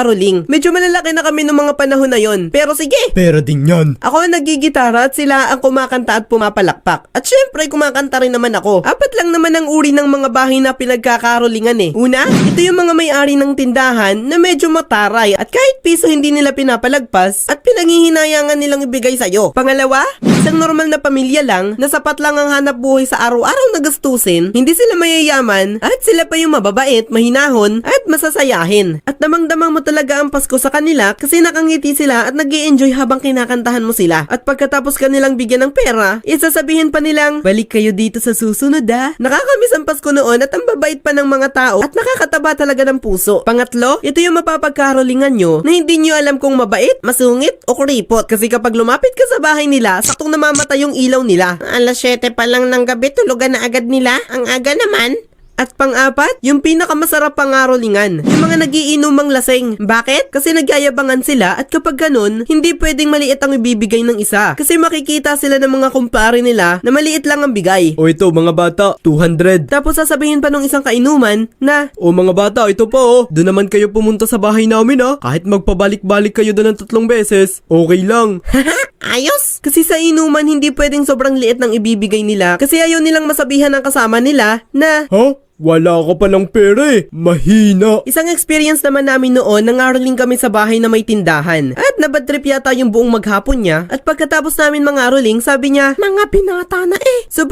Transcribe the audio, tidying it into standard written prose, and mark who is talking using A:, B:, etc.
A: Caroling. Medyo malalaki na kami nung mga panahon na yon. Pero sige!
B: Pera din yan.
A: Ako ang nagigitara at sila ang kumakanta at pumapalakpak. At syempre, kumakanta rin naman ako. Apat lang naman ang uri ng mga bahay na pinagkakarolingan eh. Una, ito yung mga may-ari ng tindahan na medyo mataray at kahit piso hindi nila pinapalagpas at pinanghihinayangan nilang ibigay sa'yo. Pangalawa, isang normal na pamilya lang na sapat lang ang hanap buhay sa araw-araw na gastusin, hindi sila mayayaman at sila pa yung mababait, mahinahon at masasayahin. At damang-damang mo talaga ang Pasko sa kanila kasi nakangiti sila at nag-i-enjoy habang kinakantahan mo sila. At pagkatapos kanilang bigyan ng pera, isasabihin pa nilang, balik kayo dito sa susunod ah. Nakakamiss ang Pasko noon at ang babait pa ng mga tao at nakakataba talaga ng puso. Pangatlo, ito yung mapapagkarolingan nyo na hindi nyo alam kung mabait, masungit o kuripot. Kasi kapag lumapit ka sa bahay nila, saktong namamatay yung ilaw nila. Alas 7 pa lang ng gabi, tulugan na agad nila. Ang aga naman. At pang-apat, yung pinakamasarap pangarolingan, yung mga nagiinumang laseng. Bakit? Kasi nagyayabangan sila at kapag ganun, hindi pwedeng maliit ang ibibigay ng isa. Kasi makikita sila ng mga kumpare nila na maliit lang ang bigay.
B: O ito mga bata, 200.
A: Tapos sasabihin pa nung isang kainuman na,
B: O mga bata, ito pa oh. Doon naman kayo pumunta sa bahay namin ah. Kahit magpabalik-balik kayo doon ng 3 beses, okay lang.
A: ayos! Kasi sa inuman, hindi pwedeng sobrang liit ng ibibigay nila kasi ayaw nilang masabihan ng kasama nila na,
B: Ha? Wala ka palang pera eh. Mahina.
A: isang experience naman namin noon, nangaroling kami sa bahay na may tindahan. At nabadtrip yata yung buong maghapon niya. At pagkatapos namin mangaroling, sabi niya, mga binata na eh. So